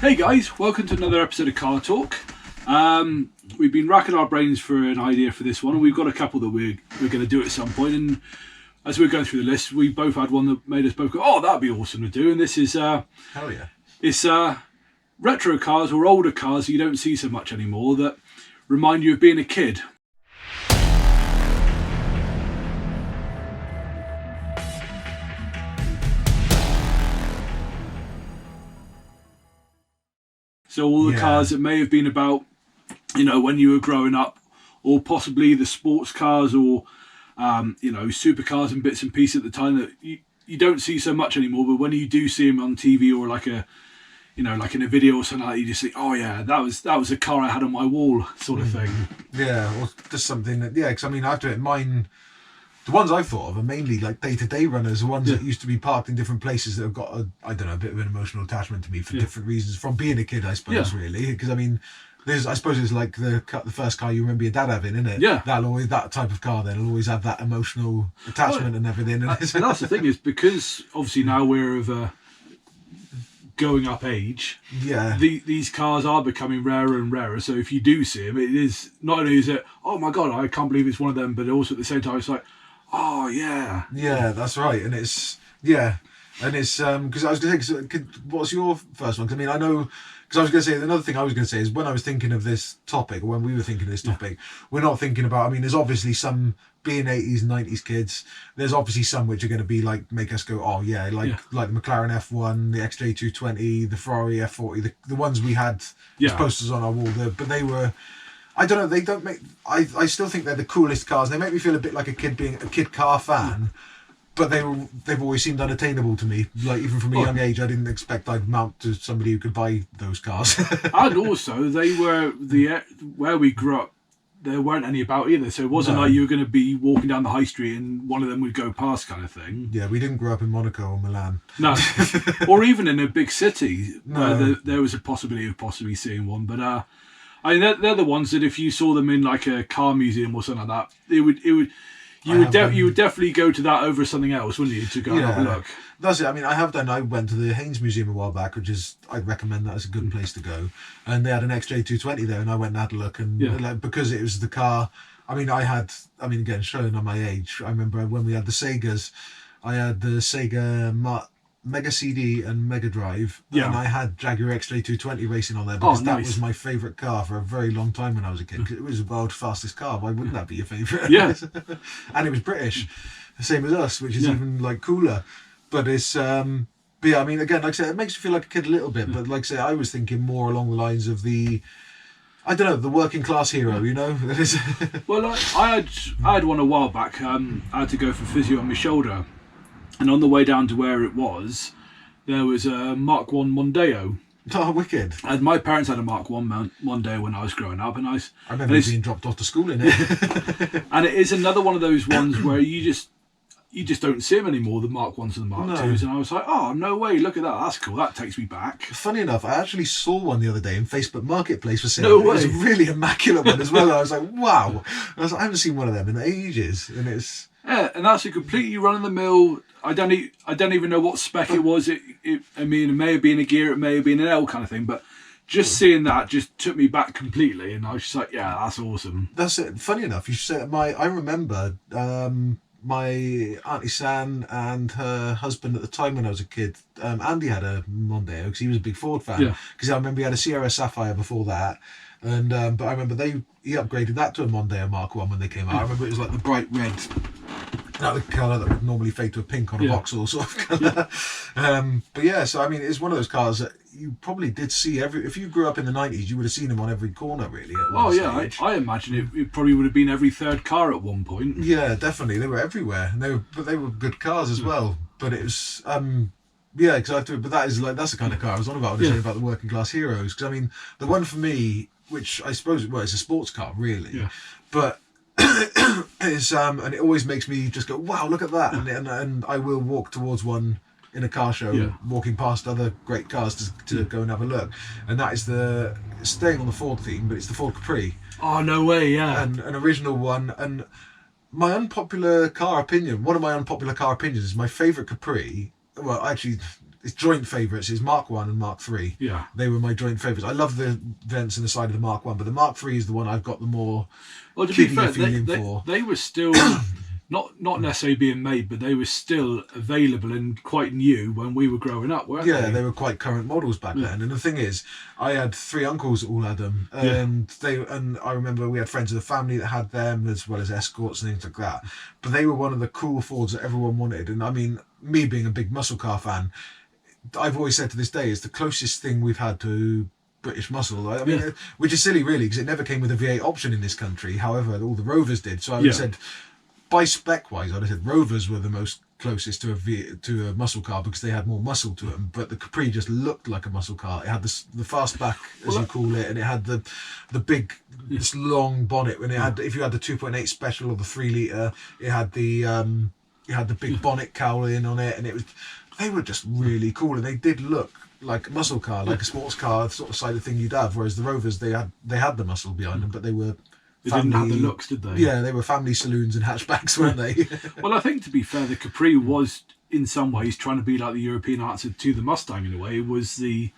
Hey guys, welcome to another episode of Car Talk. We've been racking our brains for an idea for this one, and we've got a couple that we're going to do at some point. And as we're going through the list, we both had one that made us both go, "Oh, that'd be awesome to do." And this is hell yeah, it's retro cars or older cars that you don't see so much anymore that remind you of being a kid. So all the cars that may have been about, when you were growing up, or possibly the sports cars or, supercars and bits and pieces at the time that you don't see so much anymore. But when you do see them on TV or like in a video or something like that, you just think, oh yeah, that was a car I had on my wall, sort of thing. Yeah, or just something that, because I have to admit, mine, the ones I've thought of are mainly like day-to-day runners, the ones that used to be parked in different places that have got a bit of an emotional attachment to me for different reasons from being a kid, I suppose, really. Because I suppose it's like the first car you remember your dad having, isn't it? Yeah. That type of car then will always have that emotional attachment and everything. And that's the thing is, because obviously now we're of a going up age, these cars are becoming rarer and rarer. So if you do see them, it is not only is it, oh my god, I can't believe it's one of them, but also at the same time it's like, oh yeah, that's right. And it's because I was going to say, what's your first one? Because I know, because I was going to say, another thing I was going to say is when I was thinking of this topic, or when we were thinking of this topic, we're not thinking about, there's obviously some, being 80s and 90s kids, there's obviously some which are going to be like, make us go, oh yeah, like the McLaren F1, the XJ220, the Ferrari F40, the ones we had as posters on our wall, but they were, I don't know, they don't make, I still think they're the coolest cars. They make me feel a bit like a kid being a kid car fan, but they've always seemed unattainable to me. Like, even from a young age, I didn't expect I'd mount to somebody who could buy those cars. And also, they were, where we grew up, there weren't any about either. So it wasn't like you were going to be walking down the high street and one of them would go past kind of thing. Yeah, we didn't grow up in Monaco or Milan. No. Or even in a big city where there was a possibility of possibly seeing one. But, they're the ones that if you saw them in like a car museum or something like that, you would definitely go to that over something else, wouldn't you, to go and have a look? That's it. I have done. I went to the Haynes Museum a while back, I'd recommend that as a good place to go. And they had an XJ220 there, and I went and had a look. And because it was the car, again, showing on my age, I remember when we had the Segas, I had the Sega Mega CD and Mega Drive, and I had Jaguar XJ220 racing on there because that was my favourite car for a very long time when I was a kid, because it was the world's fastest car. Why wouldn't that be your favourite? Yeah. And it was British, the same as us, which is even like cooler. But it's again, like I said, it makes you feel like a kid a little bit, but like I say, I was thinking more along the lines of the working class hero, Well, I had one a while back. I had to go for physio on my shoulder. And on the way down to where it was, there was a Mark 1 Mondeo. Oh, wicked. And my parents had a Mark 1 Mondeo when I was growing up. And I remember being dropped off to school in it. And it is another one of those ones where you just don't see them anymore, the Mark 1s and the Mark 2s. And I was like, oh, no way, look at that. That's cool. That takes me back. Funny enough, I actually saw one the other day in Facebook Marketplace for sale. No way. It was a really immaculate one as well. I was like, wow. I haven't seen one of them in ages. And it's... Yeah, and that's a completely run-of-the-mill... I don't even know what spec it was. It may have been a gear, it may have been an L kind of thing, but just seeing that just took me back completely, and I was just like, yeah, that's awesome. That's it. Funny enough, you said I remember my Auntie San and her husband at the time when I was a kid, Andy had a Mondeo because he was a big Ford fan. Because I remember he had a Sierra Sapphire before that. And but I remember he upgraded that to a Mondeo Mark 1 when they came out. I remember it was like the bright red, the colour that would normally fade to a pink on a Vauxhall sort of colour. But yeah, so it's one of those cars that you probably did see if you grew up in the 90s, you would have seen them on every corner really. I imagine it probably would have been every third car at one point. Yeah, definitely. They were everywhere, and they were good cars as well. But it was exactly. But that's the kind of car I was on about when I was saying about the working class heroes. Because the one for me, which I suppose it's a sports car really, but is and it always makes me just go, wow, look at that, and I will walk towards one in a car show, walking past other great cars to go and have a look, and that is staying on the Ford theme, but it's the Ford Capri. Oh, no way, yeah. And an original one, and one of my unpopular car opinions is my favourite Capri, well, actually, it's joint favourites is Mark 1 and Mark 3. Yeah. They were my joint favourites. I love the vents in the side of the Mark 1, but the Mark 3 is the one I've got the more well, to be fair, feeling for. They were still not necessarily being made, but they were still available and quite new when we were growing up, weren't they? Yeah, they were quite current models back then. And the thing is, I had 3 uncles that all had them, and I remember we had friends of the family that had them, as well as escorts and things like that. But they were one of the cool Fords that everyone wanted. And I mean, me being a big muscle car fan, I've always said to this day, it's the closest thing we've had to British muscle. I mean, which is silly, really, because it never came with a V8 option in this country. However, all the Rovers did. So I would have said, by spec wise, I'd have said Rovers were the most closest to a muscle car because they had more muscle to them. But the Capri just looked like a muscle car. It had the fastback, as you call it, and it had the big, this long bonnet. When it had, if you had the 2.8 special or the 3 litre, it had the big bonnet cowling on it, and they were just really cool, and they did look like a muscle car, like a sports car sort of side of thing you'd have. Whereas the Rovers, they had the muscle behind them, but they were. They didn't have the looks, did they? Yeah, they were family saloons and hatchbacks, weren't they? Well, I think, to be fair, the Capri was, in some ways, trying to be like the European answer to the Mustang, in a way. It was the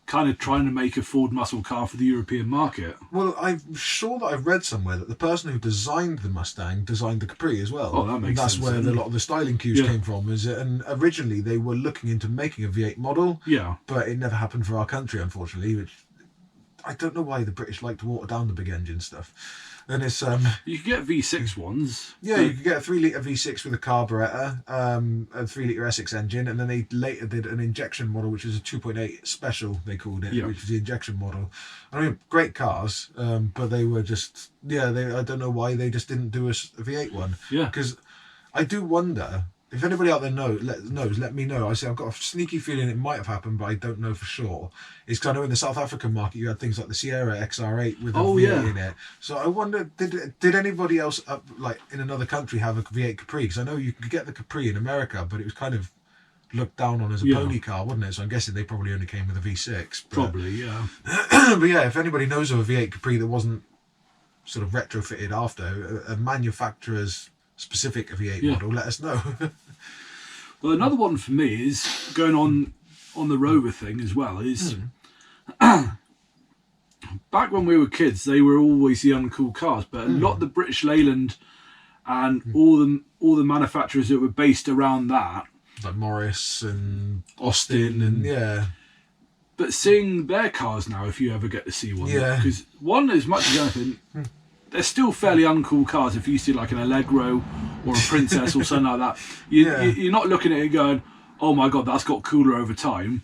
kind of trying to make a Ford muscle car for the European market. Well, I'm sure that I've read somewhere that the person who designed the Mustang designed the Capri as well. Oh, that makes sense. That's where a lot of the styling cues came from. And originally, they were looking into making a V8 model, but it never happened for our country, unfortunately, which... I don't know why the British like to water down the big engine stuff. And it's you could get V6 ones. Yeah, you could get a 3 litre V6 with a carburettor, a 3 litre Essex engine, and then they later did an injection model, which is a 2.8 special, they called it, which was the injection model. I mean, great cars, but they were just I don't know why they just didn't do a V8 one. Yeah, because I do wonder. If anybody out there knows, let me know. I say I've got a sneaky feeling it might have happened, but I don't know for sure. It's kind of in the South African market, you had things like the Sierra XR8 with a V8 in it. So I wonder, did anybody else, like in another country, have a V8 Capri? Because I know you could get the Capri in America, but it was kind of looked down on as a pony car, wasn't it? So I'm guessing they probably only came with a V6. But, probably, yeah. But yeah, if anybody knows of a V8 Capri that wasn't sort of retrofitted after, a manufacturer's specific V8 model, let us know. Well, another one for me is going on the Rover thing as well is back when we were kids, they were always the uncool cars, but a lot of the British Leyland and all the manufacturers that were based around that, like Morris and Austin and but seeing their cars now, if you ever get to see one, because one, as much as anything, they're still fairly uncool cars. If you see like an Allegro or a Princess or something like that, you're not looking at it going, oh my god, that's got cooler over time.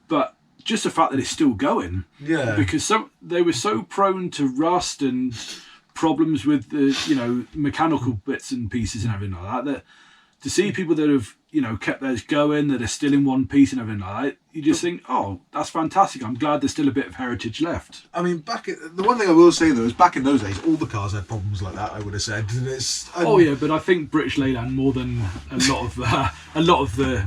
But just the fact that it's still going, because they were so prone to rust and problems with the mechanical bits and pieces and everything like that to see people that have kept theirs going, that are still in one piece and everything like that, you just think, oh, that's fantastic. I'm glad there's still a bit of heritage left. I mean, the one thing I will say though is back in those days, all the cars had problems like that. I would have said. But I think British Leyland more than a lot of the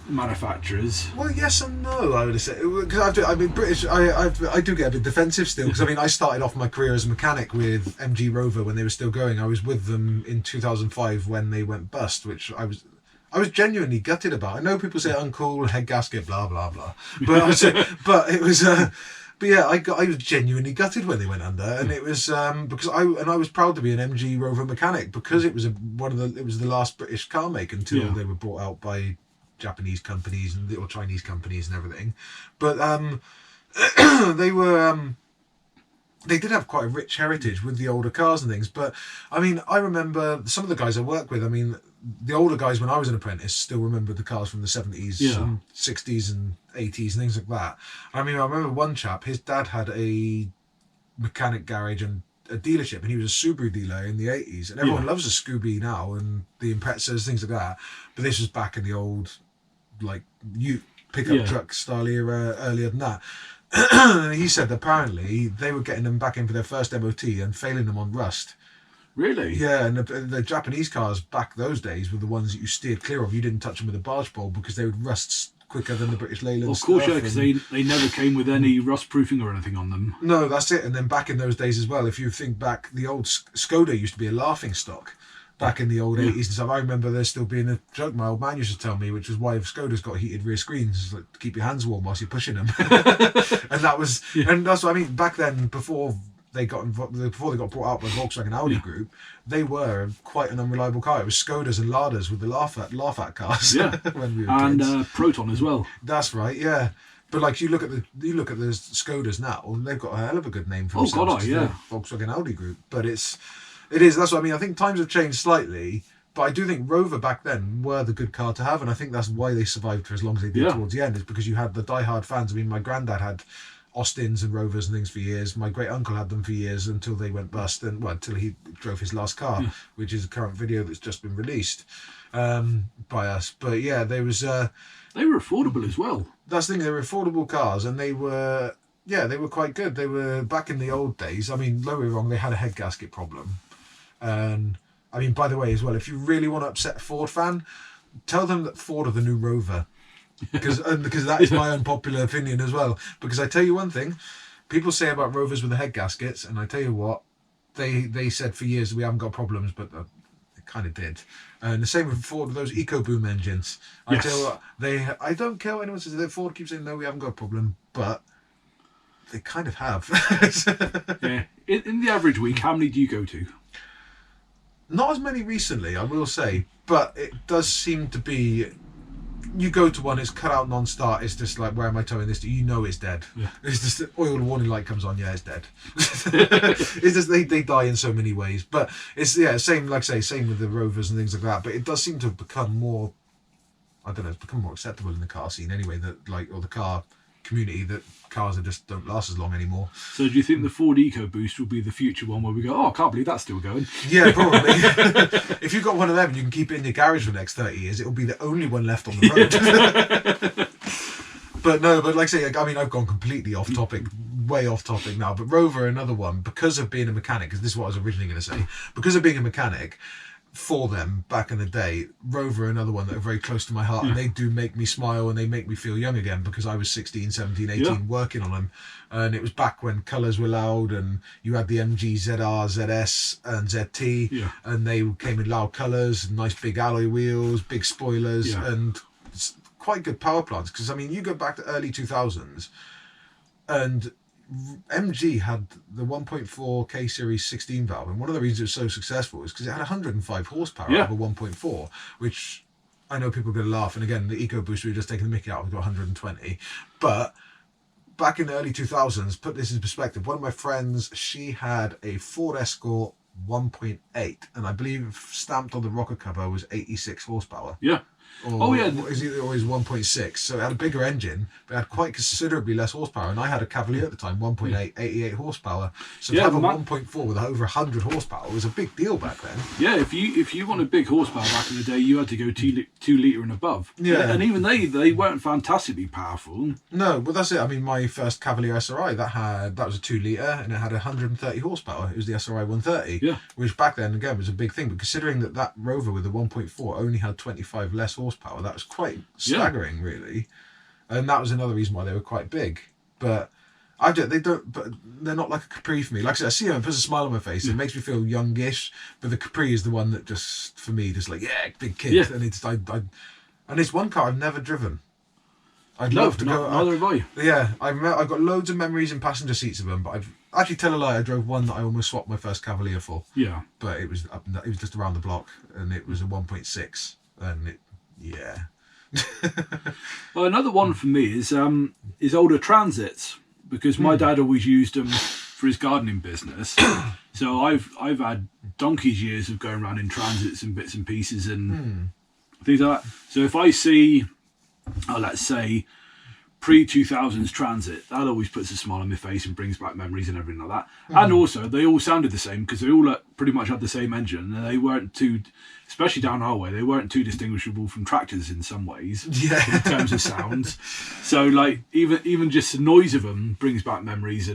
manufacturers. Well, yes and no, I would have said, because British. I do get a bit defensive still because I started off my career as a mechanic with MG Rover when they were still going. I was with them in 2005 when they went bust, which I was genuinely gutted about. I know people say uncool, head gasket, blah blah blah, but it was. But yeah, I was genuinely gutted when they went under, and it was because I was proud to be an MG Rover mechanic because it was the last British car maker until they were bought out by Japanese companies or Chinese companies and everything. But they did have quite a rich heritage with the older cars and things. But I mean, I remember some of the guys I work with. I mean, the older guys when I was an apprentice still remember the cars from the 70s and 60s and 80s and things like that. I mean, I remember one chap, his dad had a mechanic garage and a dealership, and he was a Subaru dealer in the 80s, and everyone loves a Scooby now and the Imprezas, things like that. But this was back in the old like pickup truck style era, earlier than that. He said apparently they were getting them back in for their first MOT and failing them on rust. Really? Yeah, and the Japanese cars back those days were the ones that you steered clear of. You didn't touch them with a barge pole because they would rust quicker than the British Leyland. Well, of course, because they never came with any rust proofing or anything on them. No, that's it. And then back in those days as well, if you think back, the old Skoda used to be a laughing stock. back in the old 80s and stuff. I remember there still being a joke my old man used to tell me, which was why Skoda's got heated rear screens, like, to keep your hands warm whilst you're pushing them. And that was, and that's what I mean. Back then, before they got brought out by Volkswagen Audi group, they were quite an unreliable car. It was Skodas and Ladas with the laugh at cars. Yeah, when we were and kids. Proton as well. That's right. Yeah. But like you look at the Skodas now, and they've got a hell of a good name for themselves. Volkswagen Audi group. But it is. That's what I mean. I think times have changed slightly, but I do think Rover back then were the good car to have, and I think that's why they survived for as long as they did towards the end. Is because you had the die-hard fans. I mean, my granddad had Austins and Rovers and things for years. My great uncle had them for years until they went bust, and until he drove his last car, which is a current video that's just been released by us. But yeah, there was. They were affordable as well. That's the thing. They were affordable cars, and they were quite good. They were back in the old days. I mean, don't get me wrong, they had a head gasket problem. And I mean, by the way, as well, if you really want to upset a Ford fan, tell them that Ford are the new Rover, because that is my unpopular opinion as well. Because I tell you one thing, people say about Rovers with the head gaskets, and I tell you what, they said for years that we haven't got problems, but kind of did. And the same with Ford with those EcoBoom engines. I tell you what, I don't care what anyone says. Ford keeps saying no, we haven't got a problem, but they kind of have. Yeah. In the average week, how many do you go to? Not as many recently, I will say, but it does seem to be. You go to one, it's cut out non-start. It's just like, where am I towing this to? You know it's dead. Yeah. It's just the oil warning light comes on. Yeah, it's dead. It's just they die in so many ways. But it's same like I say, same with the Rovers and things like that. But it does seem to have become more. I don't know. It's become more acceptable in the car scene anyway. Or the car community, that cars just don't last as long anymore. So do you think the Ford EcoBoost will be the future one where we go, oh, I can't believe that's still going? Yeah, probably. If you've got one of them and you can keep it in your garage for the next 30 years, it'll be the only one left on the road. But like I say, I mean, I've gone completely off topic, way off topic now, but Rover, another one, because of being a mechanic, because this is what I was originally going to say, because of being a mechanic, for them back in the day, Rover, another one that are very close to my heart, and they do make me smile and they make me feel young again, because I was 16, 17, 18 working on them, and it was back when colours were loud and you had the MG ZR, ZS and ZT, and they came in loud colours, nice big alloy wheels, big spoilers, and quite good power plants. Because I mean, you go back to early 2000s and MG had the 1.4 K Series 16 valve, and one of the reasons it was so successful is because it had 105 horsepower over 1.4, which I know people are going to laugh. And again, the EcoBoost we were just taking the mickey out, we've got 120. But back in the early 2000s, put this in perspective, one of my friends, she had a Ford Escort 1.8, and I believe stamped on the rocker cover was 86 horsepower. Yeah. Is it always 1.6? So it had a bigger engine, but it had quite considerably less horsepower. And I had a Cavalier at the time, 1.8, 88 horsepower. So to have a 1.4 with over 100 horsepower was a big deal back then. Yeah, if you wanted big horsepower back in the day, you had to go 2 litre and above. Yeah, and even they weren't fantastically powerful. No, but that's it. I mean, my first Cavalier SRI that was a 2 litre and it had 130 horsepower. It was the SRI 130. Yeah, which back then again was a big thing. But considering that Rover with the 1.4 only had 25 less horsepower, that was quite staggering, really. And that was another reason why they were quite big. But but they're not like a Capri for me. Like I said, I see them, it puts a smile on my face. It makes me feel youngish. But the Capri is the one that just, for me, just like, big kid. Yeah. And it's one car I've never driven. I'd love to go. Neither have I. Yeah, I've got loads of memories in passenger seats of them, but I've actually, tell a lie, I drove one that I almost swapped my first Cavalier for. Yeah. But it was just around the block, and it was a 1.6, and it. Yeah. Well, another one for me is older Transits, because my dad always used them for his gardening business. So I've had donkey's years of going around in Transits and bits and pieces and things like that. So if I see, let's say, pre-2000s Transit, that always puts a smile on my face and brings back memories and everything like that. And also, they all sounded the same because they all pretty much had the same engine, and they weren't too, especially down our way, they weren't too distinguishable from tractors in some ways in terms of sounds. So, like, even just the noise of them brings back memories.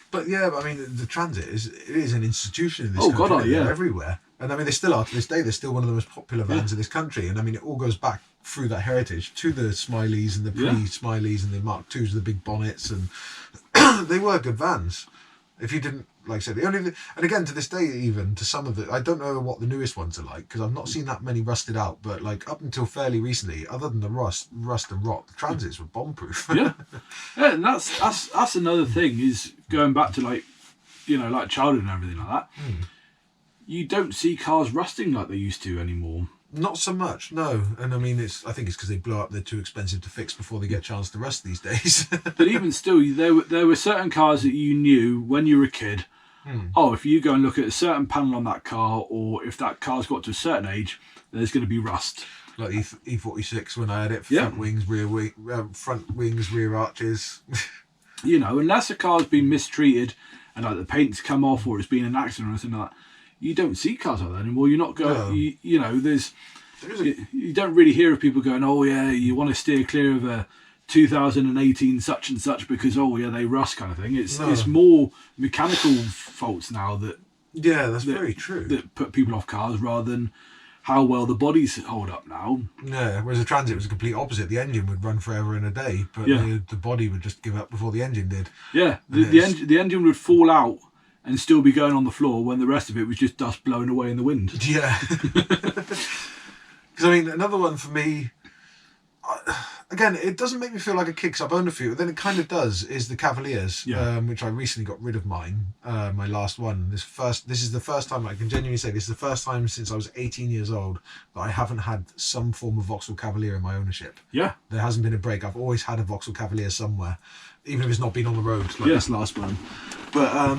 But I mean, the Transit is an institution in this country. They're everywhere. And I mean, they still are to this day. They're still one of the most popular vans in this country. And I mean, it all goes back through that heritage to the Smileys and the pre-Smileys and the Mark IIs, the big bonnets, and they were good vans. If you didn't, like I said, and again to this day, even to some of the, I don't know what the newest ones are like because I've not seen that many rusted out. But like up until fairly recently, other than the rust and rot, the transits were bomb-proof. Yeah, and that's another thing is going back to like childhood and everything like that. You don't see cars rusting like they used to anymore. Not so much, no. And I mean, I think it's because they blow up. They're too expensive to fix before they get a chance to rust these days. But even still, there were certain cars that you knew when you were a kid. Oh, if you go and look at a certain panel on that car, or if that car's got to a certain age, there's going to be rust. Like E46 when I had it, front wings, rear arches. Unless a car's been mistreated and like the paint's come off or it's been an accident or anything like that, you don't see cars like that anymore. You're not going. No. You don't really hear of people going, oh yeah, you want to steer clear of a 2018 such and such because they rust kind of thing. It's more mechanical faults now that that's very true, that put people off cars rather than how well the bodies hold up now. Yeah, whereas the Transit was the complete opposite. The engine would run forever and a day, but the body would just give up before the engine did. Yeah, the engine would fall out and still be going on the floor when the rest of it was just dust blowing away in the wind. Yeah. Because, I mean, another one for me, again, it doesn't make me feel like a kid because I've owned a few, but then it kind of does, is the Cavaliers, which I recently got rid of mine, my last one. This is the first time, I can genuinely say, this is the first time since I was 18 years old that I haven't had some form of Vauxhall Cavalier in my ownership. Yeah. There hasn't been a break. I've always had a Vauxhall Cavalier somewhere, even if it's not been on the road, like this last one. But,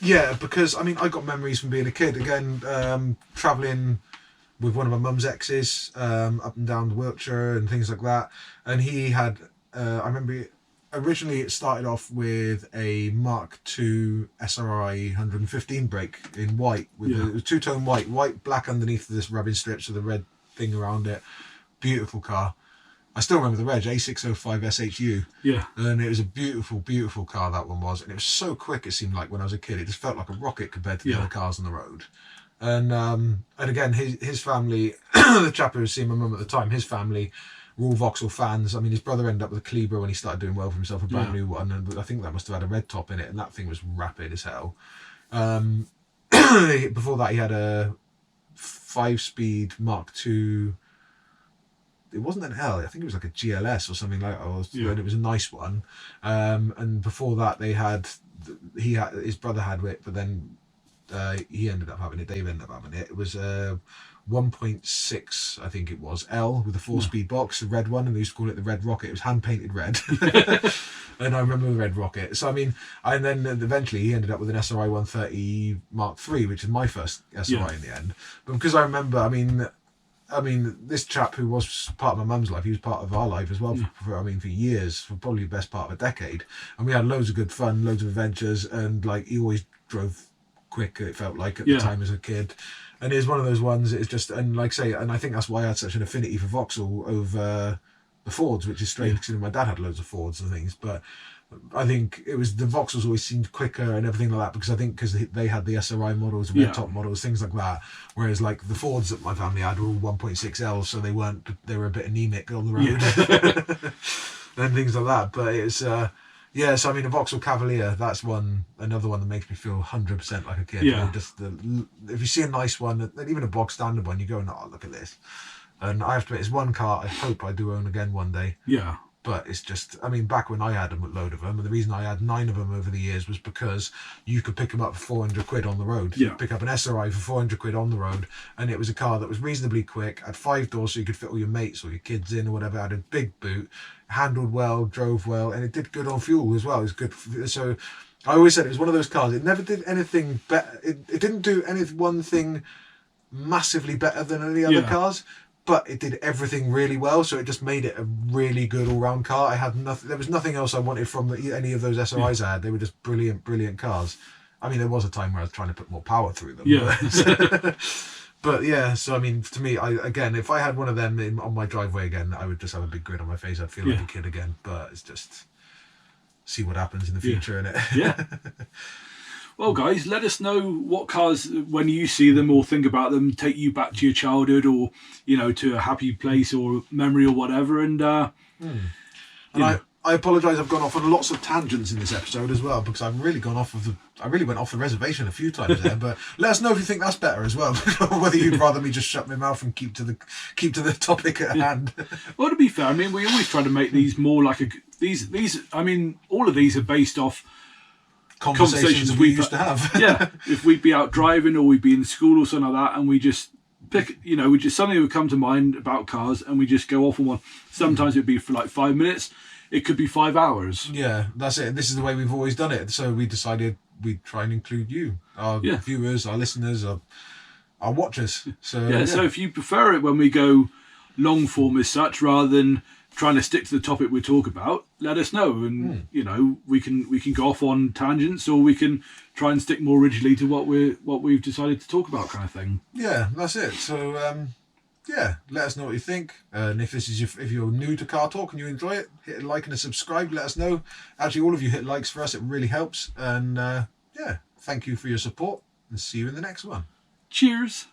yeah, because, I mean, I got memories from being a kid. Again, travelling with one of my mum's exes up and down Wiltshire and things like that. And he had, I remember, originally it started off with a Mark II SRI 115 brake in white. It was two-tone white, black underneath this rubbing strips with a red thing around it. Beautiful car. I still remember the reg, A0605 SHU. Yeah. And it was a beautiful, beautiful car, that one was. And it was so quick, it seemed like, when I was a kid. It just felt like a rocket compared to the other cars on the road. And again, his family, the chap who was seeing my mum at the time, his family were all Vauxhall fans. I mean, his brother ended up with a Calibra when he started doing well for himself, a brand new one. And I think that must have had a red top in it. And that thing was rapid as hell. Before that, he had a 5-speed Mark II. It wasn't an L, I think it was like a GLS or something like that, and it was a nice one. And before that, his brother had it, but then he ended up having it. Dave ended up having it. It was a 1.6, I think it was, L with a 4-speed box, the red one, and they used to call it the Red Rocket. It was hand painted red. And I remember the Red Rocket. So I mean, and then eventually he ended up with an SRI 130 Mark III, which is my first SRI in the end. But because I remember, I mean, this chap who was part of my mum's life, he was part of our life as well for years, for probably the best part of a decade. And we had loads of good fun, loads of adventures, and like he always drove quick, it felt like at the time as a kid. And it's one of those ones, it's just, and like I say, and I think that's why I had such an affinity for Vauxhall over the Fords, which is strange because my dad had loads of Fords and things, but I think it was the Vauxhalls always seemed quicker and everything like that because they had the SRI models, red top models, things like that. Whereas like the Fords that my family had were all 1.6L, so they were a bit anemic on the road and things like that. But it's so I mean, a Vauxhall Cavalier, that's another one that makes me feel 100% like a kid. Yeah. If you see a nice one, even a box standard one, you go, oh, look at this. And I have to admit, it's one car I hope I do own again one day. Yeah. But it's just, I mean, back when I had a load of them, and the reason I had 9 of them over the years was because you could pick them up for 400 quid on the road. Yeah. Pick up an SRI for 400 quid on the road, and it was a car that was reasonably quick, had 5 doors so you could fit all your mates or your kids in or whatever, had a big boot, handled well, drove well, and it did good on fuel as well. It was good. So I always said it was one of those cars. It never did anything better. It didn't do one thing massively better than any other cars. But it did everything really well, so it just made it a really good all-round car. I had nothing. There was nothing else I wanted from any of those SRIs I had. They were just brilliant, brilliant cars. I mean, there was a time where I was trying to put more power through them. Yeah. But yeah, so I mean, to me, if I had one of them on my driveway again, I would just have a big grin on my face. I'd feel like a kid again. But it's just see what happens in the future, innit? Yeah. Well, guys, let us know what cars, when you see them or think about them, take you back to your childhood or, to a happy place or memory or whatever. And, I apologise. I've gone off on lots of tangents in this episode as well because I've really gone off of the. I really went off the reservation a few times there. But let us know if you think that's better as well. Whether you'd rather me just shut my mouth and keep to the topic at hand. Well, to be fair, I mean, we always try to make these more like these. I mean, all of these are based off Conversations we used to have. Yeah, if we'd be out driving or we'd be in school or something like that, and we just pick, we just something would come to mind about cars, and we just go off on one. Sometimes it'd be for like 5 minutes. It could be 5 hours. Yeah, that's it. This is the way we've always done it. So we decided we'd try and include you, our viewers, our listeners, our watchers. So So if you prefer it when we go long form as such, rather than trying to stick to the topic we talk about, let us know, and we can go off on tangents, or we can try and stick more rigidly to what we've decided to talk about, kind of thing. Yeah, that's it. So let us know what you think, and if you're new to Car Talk and you enjoy it, hit a like and a subscribe. Let us know. Actually, all of you hit likes for us; it really helps. And thank you for your support, and see you in the next one. Cheers.